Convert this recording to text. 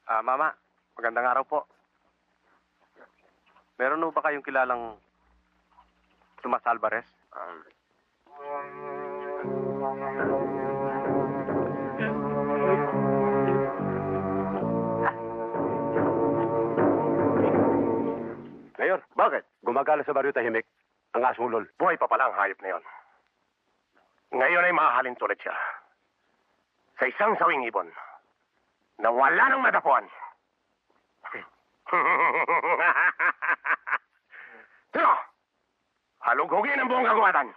Mama, magandang araw po. Meron po ba kayong kilalang Tomas Alvarez? Mayor, Bakit? gumagala sa baryo tahimik ang asong lol. Buhay pa pala ang hayop na yon. Ngayon ay mahahalin tuloy siya. Sa isang sawing ibon na wala nang madapuan. Tino, halugugin ang buong kagubatan.